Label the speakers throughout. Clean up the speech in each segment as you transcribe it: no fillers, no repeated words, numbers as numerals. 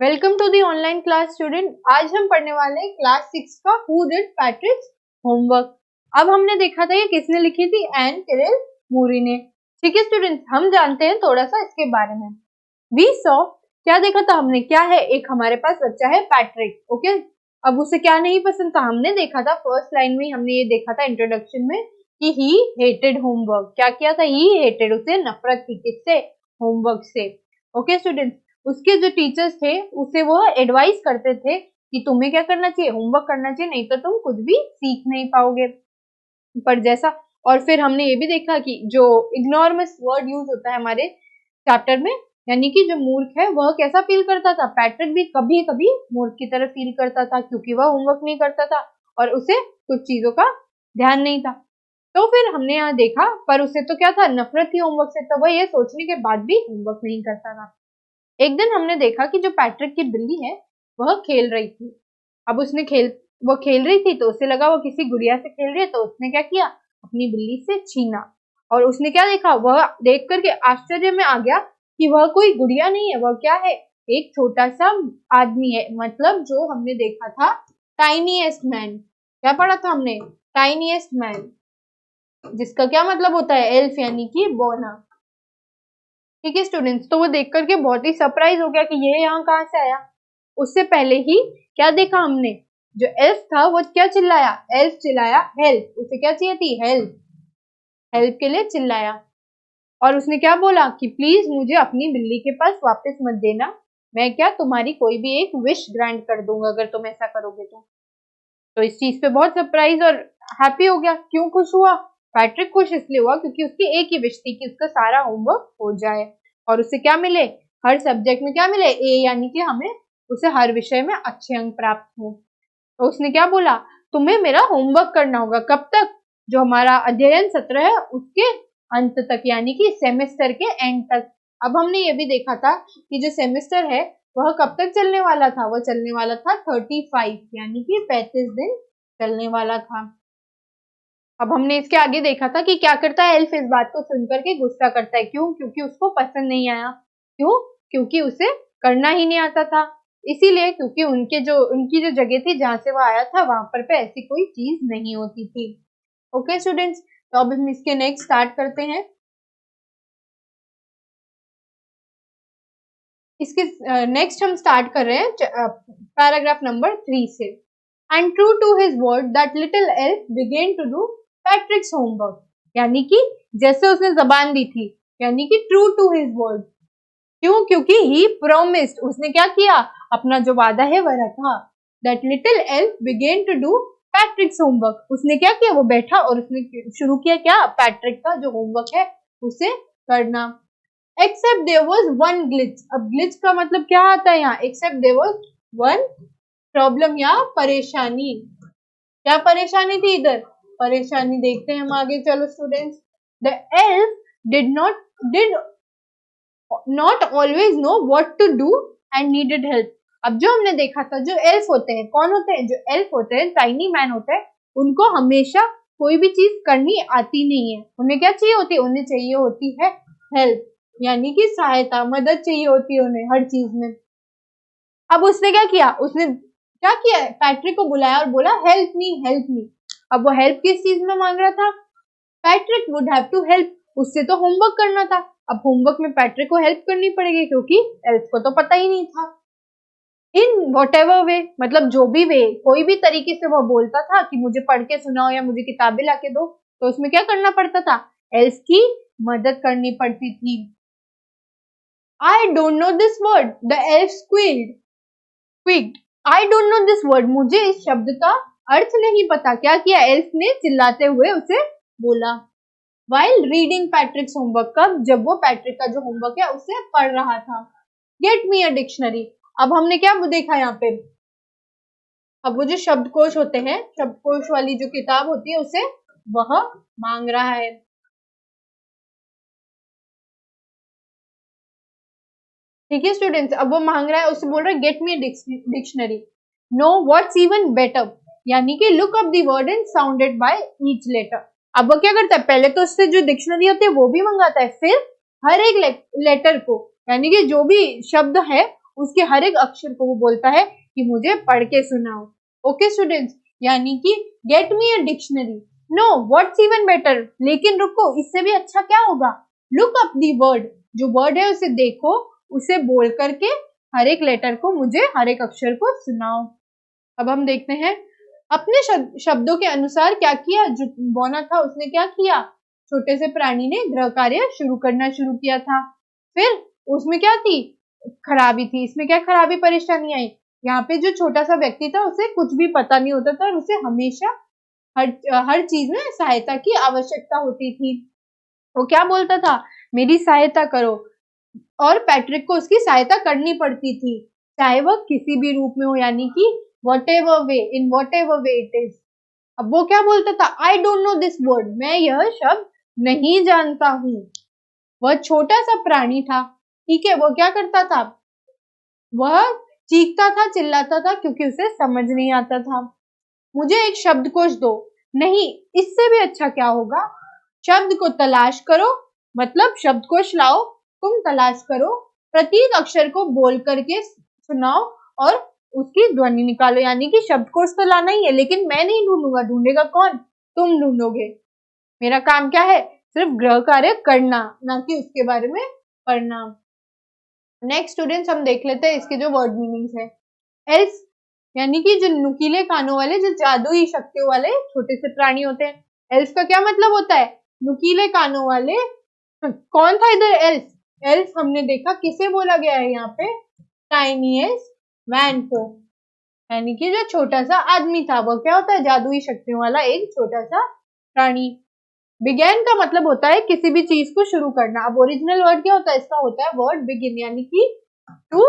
Speaker 1: Welcome to the online class student. आज हम पढ़ने वाले हैं क्लास 6 का हु डिड पैट्रिक्स होमवर्क। अब हमने देखा था ये किसने लिखी थी, एन किरिल मूरी ने। ठीक है स्टूडेंट्स, हम जानते हैं थोड़ा सा इसके बारे में। वी सॉ, क्या देखा था हमने, क्या है, एक हमारे पास बच्चा है पैट्रिक। ओके, अब उसे क्या नहीं पसंद था, हमने देखा था फर्स्ट लाइन में, हमने ये देखा था इंट्रोडक्शन में कि ही हेटेड होमवर्क। क्या किया था, ही हेटेड, उसे नफरत थी किससे, होमवर्क से। ओके स्टूडेंट्स, उसके जो टीचर्स थे उसे वो एडवाइस करते थे कि तुम्हें क्या करना चाहिए, होमवर्क करना चाहिए, नहीं तो तुम कुछ भी सीख नहीं पाओगे। पर जैसा, और फिर हमने ये भी देखा कि जो इग्नोरमस वर्ड यूज होता है हमारे चैप्टर में, यानी कि जो मूर्ख है वह कैसा फील करता था, पैट्रिक भी कभी कभी मूर्ख की तरह फील करता था क्योंकि वह होमवर्क नहीं करता था और उसे कुछ चीजों का ध्यान नहीं था। तो फिर हमने यहाँ देखा, पर उसे तो क्या था, नफरत थी होमवर्क से, तो वह ये सोचने के बाद भी होमवर्क नहीं करता था। एक दिन हमने देखा कि जो पैट्रिक की बिल्ली है वह खेल रही थी। अब वो खेल रही थी तो उसे लगा वो किसी गुड़िया से खेल रही है, तो उसने क्या किया, अपनी बिल्ली से छीना। और उसने क्या देखा, वह देख करके आश्चर्य में आ गया कि वह कोई गुड़िया नहीं है, वह क्या है, एक छोटा सा आदमी है। मतलब जो हमने देखा था टाइनीएस्ट मैन, क्या पढ़ा था हमने, टाइनीएस्ट मैन, जिसका क्या मतलब होता है, एल्फ यानी कि बौना। ठीक है स्टूडेंट्स, तो वो देख करके बहुत ही सरप्राइज हो गया कि ये यहाँ कहाँ से आया। उससे पहले ही क्या देखा हमने, जो एल्फ था वो क्या चिल्लाया, एल्फ चिल्लाया हेल्प, उसे क्या चाहिए थी, हेल्प, हेल्प के लिए चिल्लाया। और उसने क्या बोला कि प्लीज मुझे अपनी बिल्ली के पास वापस मत देना, मैं क्या तुम्हारी कोई भी एक विश ग्रांट कर दूंगा अगर तुम ऐसा करोगे तो इस चीज पे बहुत सरप्राइज और हैप्पी हो गया। क्यों खुश हुआ, पैट्रिक खुश इसलिए हुआ क्योंकि उसकी एक ही विश थी कि उसका सारा होमवर्क हो जाए और उसे क्या मिले, हर सब्जेक्ट में क्या मिले, ए, यानी कि हमें उसे हर विषय में अच्छे अंक प्राप्त हो। तो उसने क्या बोला, तुम्हें मेरा होमवर्क करना होगा, कब तक, जो हमारा अध्ययन सत्र है उसके अंत तक, यानी कि सेमेस्टर के एंड तक। अब हमने ये भी देखा था कि जो सेमेस्टर है वह कब तक चलने वाला था, वह चलने वाला था 35, यानी कि 35 दिन चलने वाला था। अब हमने इसके आगे देखा था कि क्या करता है एल्फ, इस बात को सुनकर के गुस्सा करता है। क्यों, क्योंकि उसको पसंद नहीं आया। क्यों, क्योंकि उसे करना ही नहीं आता था, इसीलिए क्योंकि उनकी जो जगह थी जहां से वो आया था वहां पर पे ऐसी कोई चीज नहीं होती थी। ओके स्टूडेंट्स, तो अब हम इसके नेक्स्ट स्टार्ट करते हैं। इसके नेक्स्ट हम स्टार्ट कर रहे हैं पैराग्राफ नंबर 3 से। And true to his word that little elf began to do Patrick's homework, यानी कि जैसे उसने जबान दी थी, यानी कि ट्रू टू हिज वर्ड। क्यों, क्योंकि ही प्रोमिस्ड, उसने क्या किया, अपना जो वादा है वह रखा। That little elf began to do Patrick's homework, उसने क्या किया, वो बैठा और उसने शुरू किया क्या, पैट्रिक का जो होमवर्क है उसे करना। Except there was one glitch, अब ग्लिच का मतलब क्या आता है यहाँ, except there was one problem या परेशानी। क्या परेशानी थी इधर, परेशानी देखते हैं हम आगे, चलो students. The elf did not always know what to do and needed help. अब जो हमने देखा था, जो एल्फ होते हैं, कौन होते हैं, जो एल्फ होते हैं, टाइनी मैन होते हैं, उनको हमेशा कोई भी चीज करनी आती नहीं है। उन्हें क्या चाहिए होती है, उन्हें चाहिए होती है हेल्प, यानी कि सहायता, मदद चाहिए होती है उन्हें हर चीज में। अब उसने क्या किया, उसने क्या किया, पैट्रिक को बुलाया और बोला हेल्प मी, हेल्प मी। अब वो हेल्प किस चीज में मांग रहा था, Patrick would have to help, उससे तो होमवर्क करना था। अब होमवर्क में पैट्रिक को हेल्प करनी पड़ेगी क्योंकि एल्फ को तो पता ही नहीं था। इन वॉट एवर वे, मतलब जो भी वे, कोई भी तरीके से वो बोलता था कि मुझे पढ़ के सुनाओ या मुझे किताबें लाके दो, तो उसमें क्या करना पड़ता था, एल्फ की मदद करनी पड़ती थी। I don't know this word, the elf squeaked, I don't know this word, मुझे इस शब्द का अर्थ नहीं पता। क्या किया, एल्फ ने चिल्लाते हुए उसे बोला। वाइल रीडिंग पैट्रिक्स होमवर्क, कब, जब वो पैट्रिक का जो होमवर्क है उसे पढ़ रहा था। गेट मी अ डिक्शनरी, अब हमने क्या देखा यहाँ पे, अब वो जो शब्दकोश होते हैं, शब्दकोश वाली जो किताब होती है उसे वह मांग रहा है। ठीक है स्टूडेंट्स, अब वो मांग रहा है, उसे बोल रहा है get me dictionary. No what's even better, यानी कि look up the word and sounded by each letter. अब वो क्या करता है, पहले तो उससे जो डिक्शनरी होती है वो भी मंगाता है, फिर हर एक लेटर को, यानी कि जो भी शब्द है उसके हर एक अक्षर को वो बोलता है कि मुझे पढ़ के सुनाओ। ओके स्टूडेंट्स, यानी कि get me a dictionary. No, what's even better, लेकिन रुको, इससे भी अच्छा क्या होगा? लुक अप दी वर्ड, जो वर्ड है उसे देखो, उसे बोल करके हर एक लेटर को, मुझे हर एक अक्षर को सुनाओ। अब हम देखते हैं अपने शब्दों के अनुसार क्या किया। जो बोना था उसने क्या किया? छोटे से प्राणी ने गृह कार्य करना शुरू किया था। फिर उसमें क्या थी? खराबी थी। इसमें क्या खराबी परेशानी आई? यहाँ पे जो छोटा सा व्यक्ति था उसे कुछ भी पता नहीं होता था और उसे हमेशा हर चीज में सहायता की आवश्यकता होती थी। वो क्या बोलता था? मेरी सहायता करो, और पैट्रिक को उसकी सहायता करनी पड़ती थी, चाहे वह किसी भी रूप में हो, यानी कि whatever way, in whatever way it is। अब वो क्या बोलता था? I don't know this word, मैं यह शब्द नहीं जानता हूँ। वह छोटा सा प्राणी था, ठीक है, वो क्या करता था? वह चीखता था, चिल्लाता था, क्योंकि उसे समझ नहीं आता था। मुझे एक शब्दकोश दो। नहीं, इससे भी अच्छा क्या होगा? शब्द को तलाश करो, मतलब शब्दकोश लाओ, तुम तलाश करो, प्रत्येक अक्षर को बोल करके सुनाओ और उसकी ध्वनि निकालो। यानी कि शब्दकोश तो लाना ही है, लेकिन मैं नहीं ढूंढूंगा, ढूंढेगा कौन? तुम ढूंढोगे। मेरा काम क्या है? सिर्फ गृह कार्य करना, ना कि उसके बारे में पढ़ना। नेक्स्ट स्टूडेंट्स, हम देख लेते हैं इसके जो वर्ड मीनिंग्स है। एल्स, यानी कि जो नुकीले कानों वाले, जो जादुई शक्तियों वाले छोटे से प्राणी होते हैं। एल्स का क्या मतलब होता है? नुकीले कानों वाले। कौन था इधर एल्स? एल्स हमने देखा किसे बोला गया है यहाँ पे? टाइनीएस्ट मैन को, यानी कि जो छोटा सा आदमी था। वो क्या होता है? जादुई शक्तियों वाला एक छोटा सा प्राणी। बिगेन का मतलब होता है किसी भी चीज को शुरू करना। अब ओरिजिनल वर्ड क्या होता है? इसका होता है वर्ड बिगिन, यानी कि टू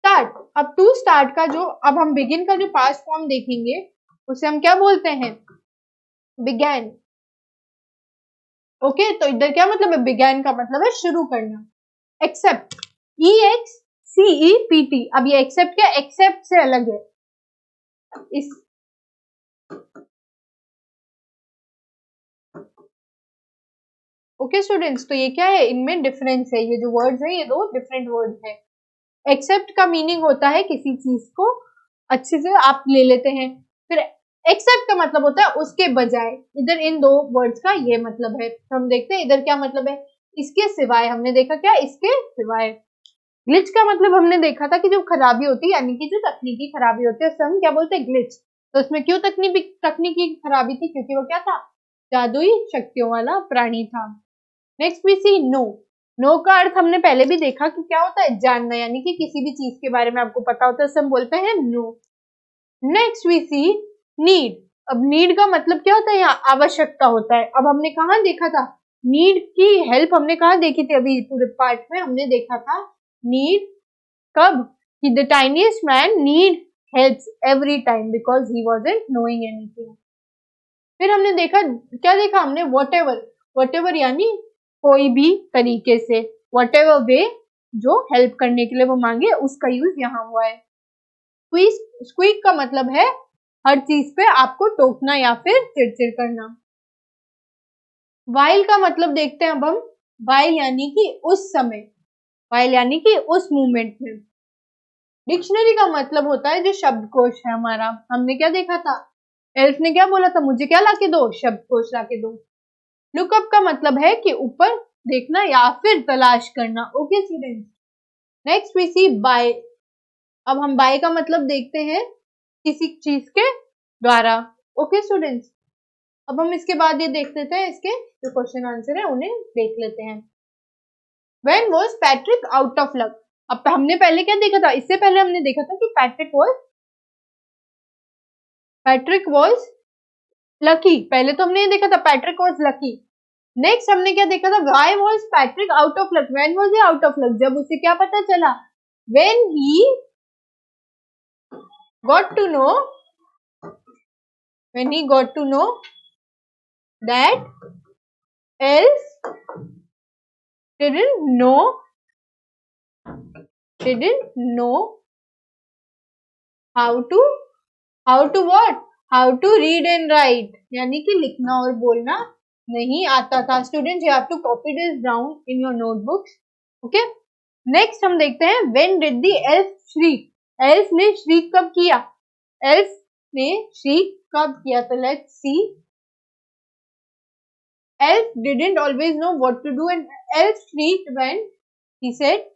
Speaker 1: स्टार्ट। अब टू स्टार्ट का जो, अब हम बिगिन का जो पास्ट फॉर्म देखेंगे उसे हम क्या बोलते हैं? बिगैन। ओके, तो इधर क्या मतलब है? बिगैन का मतलब है शुरू करना। Except, EXCEPT। अब ये एक्सेप्ट क्या? एक्सेप्ट से अलग है। इस ओके स्टूडेंट्स, तो ये क्या है? इनमें डिफरेंस है। ये जो वर्ड्स है ये दो डिफरेंट वर्ड्स है। एक्सेप्ट का मीनिंग होता है किसी चीज को अच्छे से आप ले लेते हैं। फिर एक्सेप्ट का मतलब होता है उसके बजाय। इधर इन दो वर्ड्स का ये मतलब है। तो हम देखते हैं इधर क्या मतलब है? इसके सिवाय। हमने देखा क्या? इसके सिवाय। ग्लिच का मतलब हमने देखा था कि जो खराबी होती है, यानी कि जो तकनीकी खराबी होती है, हम क्या बोलते हैं? ग्लिच। तो उसमें क्यों तकनीकी खराबी थी? क्योंकि वो क्या था? जादुई शक्तियों वाला प्राणी था। Next we see know. Know का अर्थ हमने पहले भी देखा कि क्या होता है? जानना, यानी कि किसी भी चीज के बारे में आपको पता होता है, हम बोलते हैं know. Next we see need. अब नीड का मतलब क्या होता है? यहाँ आवश्यकता होता है। अब हमने कहाँ देखा था नीड की हेल्प? हमने कहाँ देखी थी? अभी पूरे पार्ट में हमने देखा था नीड कब? कि the tiniest man need helps every time because he wasn't knowing anything. फिर हमने देखा, क्या देखा हमने? वॉटेवर यानी कोई भी तरीके से, whatever वे, जो हेल्प करने के लिए वो मांगे, उसका यूज यहाँ हुआ है। स्क्वीक का मतलब है हर चीज पे आपको टोकना या फिर चिड़चिड़ करना। वाइल का मतलब देखते हैं अब हम। वाइल यानी कि उस समय, वाइल यानी कि उस मोमेंट में। डिक्शनरी का मतलब होता है जो शब्दकोश है हमारा। हमने क्या देखा था? एल्फ ने क्या बोला था? मुझे क्या लाके दो? शब्दकोश लाके दो। लुकअप का मतलब है कि ऊपर देखना या फिर तलाश करना। Okay students, next we see by. अब हम बाय का मतलब देखते हैं किसी चीज के द्वारा। ओके स्टूडेंट्स, अब हम इसके बाद ये देख लेते हैं, इसके जो क्वेश्चन आंसर है उन्हें देख लेते हैं। When was Patrick out of luck? अब हमने पहले क्या देखा था? इससे पहले हमने देखा था कि पैट्रिक वॉज लकी। पहले तो हमने ये देखा था पैट्रिक वॉज लकी। नेक्स्ट हमने क्या देखा था? Why was Patrick out of luck? When was he out of luck? जब उसे क्या पता चला? When he got to know, when he got to know that else didn't know how to what? How to read and write, यानी कि लिखना और बोलना नहीं आता था। Students, you have to copy this down in your notebooks. Okay? Next हम देखते हैं when did the elf श्रीक, elf ने श्रीक कब किया, एल्फ ने श्रीक कब किया, तो let's see. Elf didn't always know what to do and elf shrieked when he said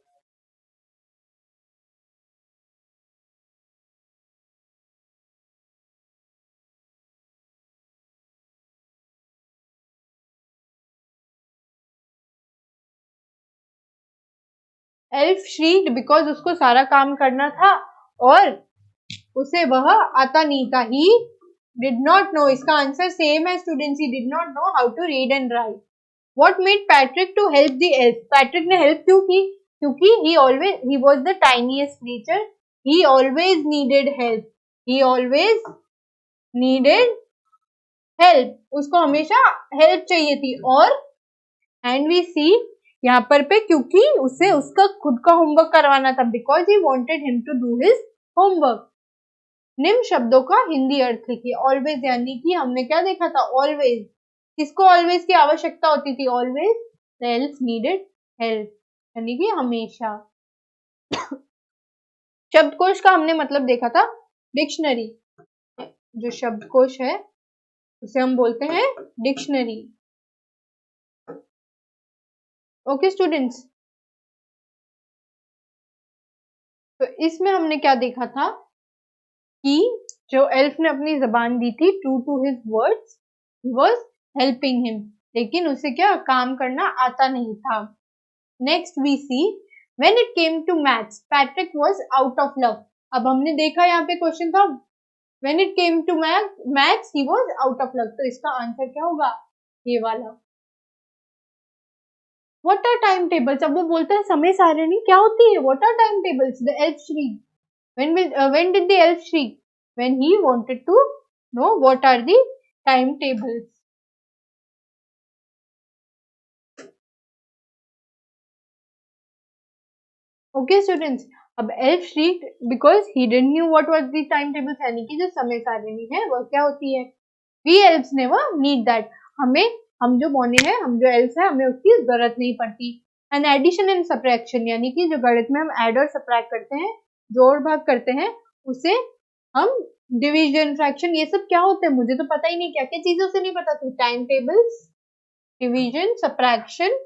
Speaker 1: elf shrieked because उसको सारा काम करना था और उसे वह आता नहीं था। ही डिड नॉट नो, इसका आंसर सेम है students, he did not know how to read and write. What made Patrick to help the elf, Patrick ने हेल्प क्यों की, क्योंकि he was the tiniest creature, he always needed help, he always needed help, उसको हमेशा help चाहिए थी। और and we सी यहाँ पर पे क्योंकि उसे उसका खुद का होमवर्क करवाना था, because he wanted him to do his homework. निम्न शब्दों का हिंदी अर्थ लिखिए। ऑलवेज यानी कि हमने क्या देखा था, ऑलवेज, किसको ऑलवेज की आवश्यकता होती थी, always the elf needed help, यानी कि हमेशा। शब्दकोश का हमने मतलब देखा था डिक्शनरी, जो शब्दकोश है उसे हम बोलते हैं डिक्शनरी। ओके स्टूडेंट्स, तो इसमें हमने क्या देखा था कि जो एल्फ ने अपनी जबान दी थी, true to his words, he was helping him, लेकिन उसे क्या काम करना आता नहीं था। Next we see when it came to maths Patrick was out of luck. अब हमने देखा यहाँ पे क्वेश्चन था when it came to maths he was out of luck, तो इसका आंसर क्या होगा, ये वाला। व्हाट आर टाइम टेबल्स, अब वो बोलते हैं समय सारणी क्या होती है, what are time tables. The elf shriek, when did the elf shriek, when he wanted to know what are the timetables. Okay students, अब elf shrieked because he didn't knew what was the timetables, यानी कि जो समय सारणी है वह क्या होती है। We elves never need that, हम जो बौने हैं, हम जो elves हैं, हमें उसकी जरूरत नहीं पड़ती। एंड एडिशन एंड सब्ट्रैक्शन, यानी कि जो गणित में हम ऐड और सब्ट्रैक्ट करते हैं, जोड़ भाग करते हैं, उसे हम डिवीजन, फ्रैक्शन, ये सब क्या होते हैं मुझे तो पता ही नहीं, क्या क्या चीजें उसे नहीं पता थी। Time tables, division, subtraction,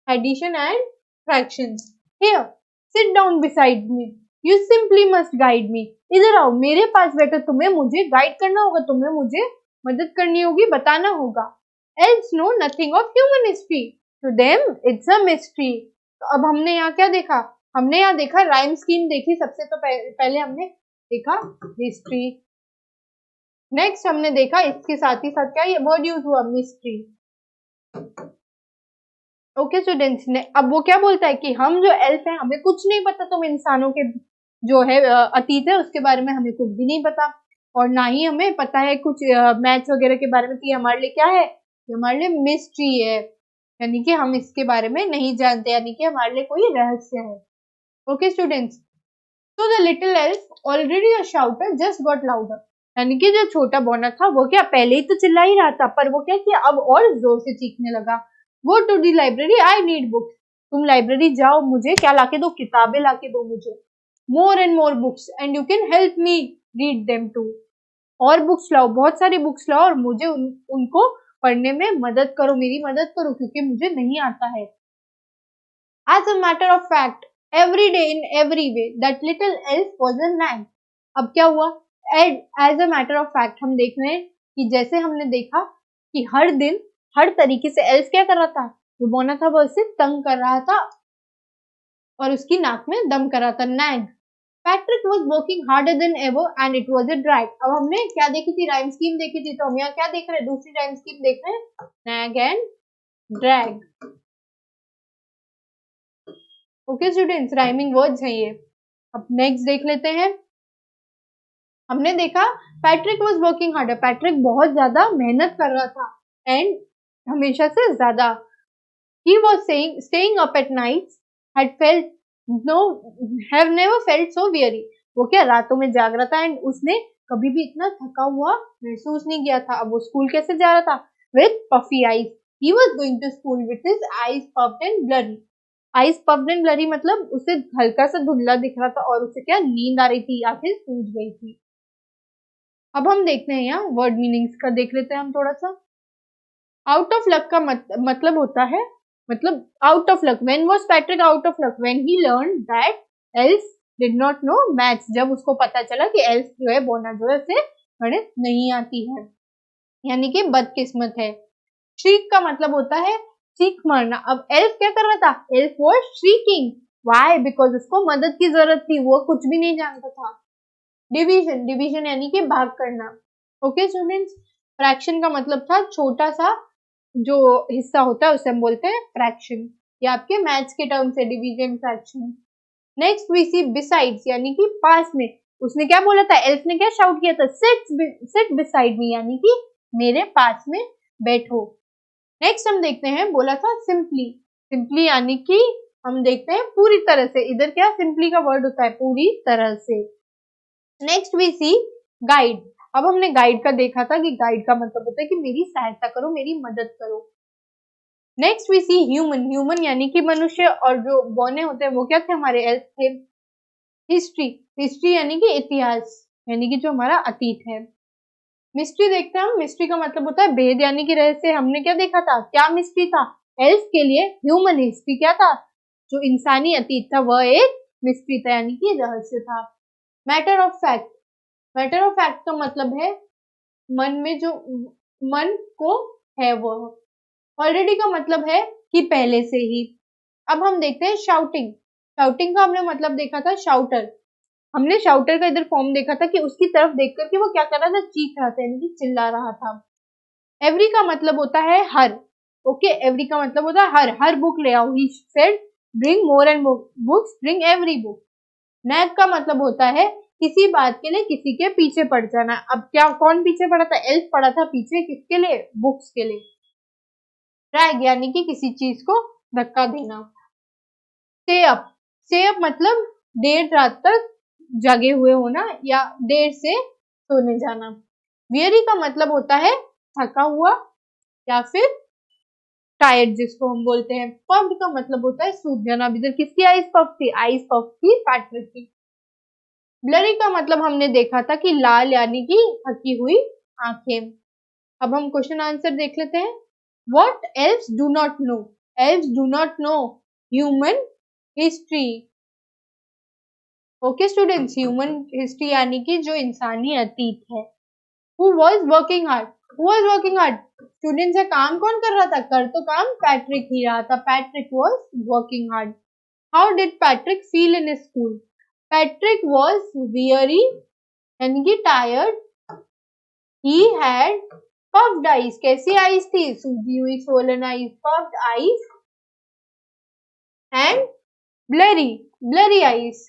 Speaker 1: addition and fraction. Here sit down beside me, you simply must guide me, इधर आओ मेरे पास बैठो, तुम्हें मुझे गाइड करना होगा, तुम्हें मुझे मदद करनी होगी, बताना होगा। Elves know nothing of human history, to them it's a mystery. तो अब हमने यहाँ क्या देखा, हमने यहाँ देखा राइम स्कीम देखी, सबसे तो पहले हमने देखा हिस्ट्री। नेक्स्ट हमने देखा इसके साथ ही साथ क्या ये वर्ड यूज हुआ, मिस्ट्री। ओके स्टूडेंट्स, ने अब वो क्या बोलता है कि हम जो एल्फ हैं हमें कुछ नहीं पता, तुम इंसानों के जो है अतीत है उसके बारे में हमें कुछ भी नहीं पता, और ना ही हमें पता है कुछ मैथ्स वगैरह के बारे में, कि हमारे लिए क्या है, हमारे लिए मिस्ट्री है, यानी कि हम इसके बारे में नहीं जानते, यानी कि हमारे लिए कोई रहस्य है। Okay students, so the little elf already a shouter just got louder, यानी कि जो छोटा बौना था वो क्या पहले ही तो चिल्ला ही रहा था, पर वो क्या किया अब और जोर से चीखने लगा। Go to the library, I need books, तुम लाइब्रेरी जाओ, मुझे क्या लाके दो, किताबें लाके दो मुझे। More and more books and you can help me read them too, और बुक्स लाओ, बहुत सारी बुक्स लाओ और मुझे उनको पढ़ने में मदद करो, मेरी मदद करो, क्योंकि मुझे नहीं आता है। As a matter of fact, every day in every way that little elf was a nag, अब क्या हुआ, as a matter of fact हम देख रहे हैं कि जैसे हमने देखा कि हर दिन हर तरीके से एल्फ क्या कर रहा था, जो बौना था वो उसे तंग कर रहा था और उसकी नाक में दम कर रहा था, nag. Patrick was working harder than ever and it was a drag. अब हमने क्या देखी थी, राइम स्कीम देखी थी, तो हम यहाँ क्या देख रहे हैं, दूसरी राइम स्कीम देख रहे हैं, nag and drag. Okay students, rhyming words हैं ये। अब नेक्स्ट देख लेते हैं। हमने देखा Patrick was working harder, Patrick बहुत ज्यादा मेहनत कर रहा था, एंड हमेशा से ज्यादा। He was staying up at nights have never felt so very, वो क्या रातों में जाग रहा था एंड उसने कभी भी इतना थका हुआ महसूस नहीं किया था। अब वो स्कूल कैसे जा रहा था, with puffy eyes, he was going to school with his eyes puffed and blurry. Eyes puffed and blurry मतलब उसे हल्का सा धुंधला दिख रहा था और उसे क्या नींद आ रही थी, आंखें सूज गई थी। अब हम देखते हैं यहाँ वर्ड मीनिंग्स का देख लेते हैं हम थोड़ा सा। आउट ऑफ लक का मतलब होता है, मतलब out of luck, when was Patrick out of luck, when he learn that else did not no maths, जब उसको पता चला कि एल्स जो है बोना जो है उसे गणित नहीं आती है, यानी कि बदकिस्मत है। श्रीक का मतलब होता है चीख मारना। अब एल्फ क्या कर रहा था, elf was shrieking, why, because उसको मदद की जरूरत थी, वो कुछ भी नहीं जानता था। डिवीजन, डिवीजन यानी कि भाग करना। ओके स्टूडेंट्स, फ्रैक्शन का मतलब था छोटा सा जो हिस्सा होता है उसे हम बोलते हैं फ्रैक्शन, ये आपके मैथ्स के टर्म से division fraction. Next we see besides यानी कि पास में। उसने क्या बोला था, एल्फ ने क्या शाउट किया था, सिट बिसाइड मी, यानी कि मेरे पास में बैठो। नेक्स्ट हम देखते हैं, बोला था सिंपली, सिंपली यानी कि हम देखते हैं पूरी तरह से, इधर क्या सिंपली का वर्ड होता है पूरी तरह से। Next we see guide. अब हमने गाइड का देखा था कि गाइड का मतलब होता है कि मेरी सहायता करो, मेरी मदद करो। Next we see human, human यानी कि मनुष्य, और जो बौने होते हैं वो क्या थे, हमारे एल्फ थे। हिस्ट्री, हिस्ट्री यानी कि इतिहास, यानी कि जो हमारा अतीत है। मिस्ट्री देखते हैं हम, मिस्ट्री का मतलब होता है भेद यानी कि रहस्य। हमने क्या देखा था, क्या मिस्ट्री था, एल्फ के लिए ह्यूमन हिस्ट्री क्या था, जो इंसानी अतीत था वह एक मिस्ट्री था, यानी कि रहस्य था। Matter of fact, matter of fact का मतलब है मन में जो मन को है वो। ऑलरेडी का मतलब है कि पहले से ही। अब हम देखते हैं शाउटिंग, शाउटिंग का हमने मतलब देखा था शाउटर, हमने शाउटर का इधर फॉर्म देखा था कि उसकी तरफ देख करके वो क्या कर रहा था, चीख रहा था, यानी कि चिल्ला रहा था। एवरी का मतलब होता है हर, ओके, एवरी का मतलब होता है हर, हर बुक ले आओ, he said bring more and books, bring every book. Nag का मतलब होता है किसी बात के लिए किसी के पीछे पड़ जाना। अब क्या, कौन पीछे पड़ा था, एल्फ पड़ा था पीछे, किसके लिए, बुक्स के लिए। ड्रैग यानी कि किसी चीज को धक्का देना। स्टे अप, स्टे अप मतलब देर रात तक जगे हुए होना या देर से सोने जाना। वियरी का मतलब होता है थका हुआ या फिर टायर्ड, जिसको हम बोलते हैं। पफ्ड का मतलब होता है सूख जाना। अब इधर किसकी आइस पफ थी, आइस पफ की पैट्रिक की। ब्लरी का मतलब हमने देखा था कि लाल यानी कि थकी हुई आंखें। अब हम क्वेश्चन आंसर देख लेते हैं। What else do not know? Elves do not know human history. Okay students, human history यानी कि जो इंसानी अतीत है। Who was working hard? Who was working hard? Students है, काम कौन कर रहा था, कर तो काम पैट्रिक ही रहा था। Patrick was working hard. How did Patrick feel in his school? Patrick was weary यानी कि tired. He had puffed eyes. कैसी आईज थी, सूजी हुई swollen eyes, puffed eyes and blurry, blurry eyes.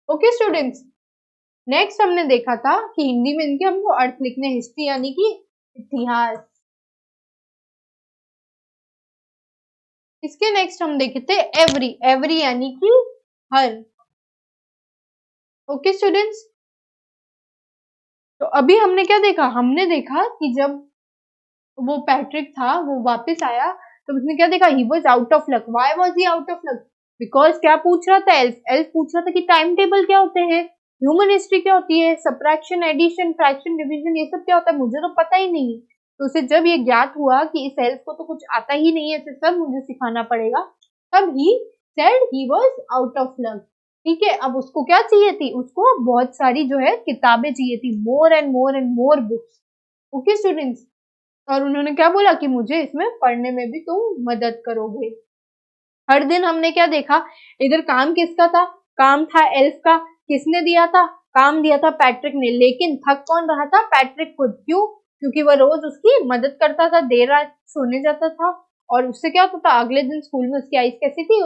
Speaker 1: Okay students, next हमने देखा था कि हिंदी में इनके हमको अर्थ लिखने, हिस्ट्री यानी कि इतिहास। इसके नेक्स्ट हम देखे थे एवरी, एवरी यानी कि हर। ओके स्टूडेंट्स, तो अभी हमने क्या देखा, हमने देखा कि जब वो पैट्रिक था वो वापस आया तो उसने क्या देखा, he was out of luck. Why was he out of luck, because क्या पूछ रहा था, एल्फ, एल्फ पूछ रहा था कि टाइम टेबल क्या होते हैं, ह्यूमन हिस्ट्री क्या होती है, सबट्रैक्शन, एडिशन, फ्रैक्शन, डिवीजन, ये सब क्या होता है, मुझे तो पता ही नहीं। तो उसे जब ये ज्ञात हुआ कि इस एल्फ को तो कुछ आता ही नहीं है, इसे सब मुझे सिखाना पड़ेगा, तब he said he was out of luck. ठीक है, अब उसको क्या चाहिए थी, उसको बहुत सारी जो है किताबें चाहिए थी, more and more and more books. Okay students, और उन्होंने क्या बोला कि मुझे इसमें पढ़ने में भी तुम मदद करोगे। हर दिन हमने क्या देखा, इधर काम किसका था, काम था एल्फ का। किसने दिया था, काम दिया था पैट्रिक ने, लेकिन थक कौन रहा था, पैट्रिक खुद। क्यों, क्योंकि वह रोज उसकी मदद करता था, देर रात सोने जाता था, और उससे क्या होता था, अगले दिन स्कूल में उसकी आइज कैसी थी,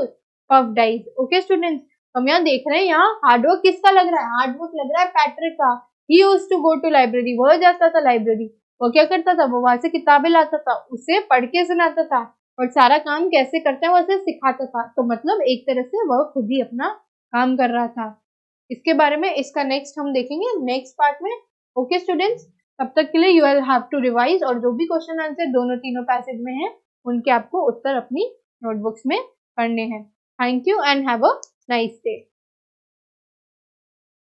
Speaker 1: पफ्ड आइज। ओके स्टूडेंट्स, हम यहाँ देख रहे हैं, यहाँ हार्डवर्क किसका लग रहा है, हार्डवर्क लग रहा है पैट्रिक का। He used to go to library, वह जाता था लाइब्रेरी, वो क्या करता था, वो वहां से किताबें लाता था, उसे पढ़ के सुनाता था, और सारा काम कैसे करते हैं वो उसे सिखाता था। तो मतलब एक तरह से वह खुद ही अपना काम कर रहा था। इसके बारे में इसका नेक्स्ट हम देखेंगे नेक्स्ट पार्ट में। ओके स्टूडेंट्स, तब तक के लिए you will have to revise, और जो भी क्वेश्चन आंसर दोनों तीनों पैसेज में है उनके आपको उत्तर अपनी नोटबुक्स में करने हैं। Thank you and have a nice day.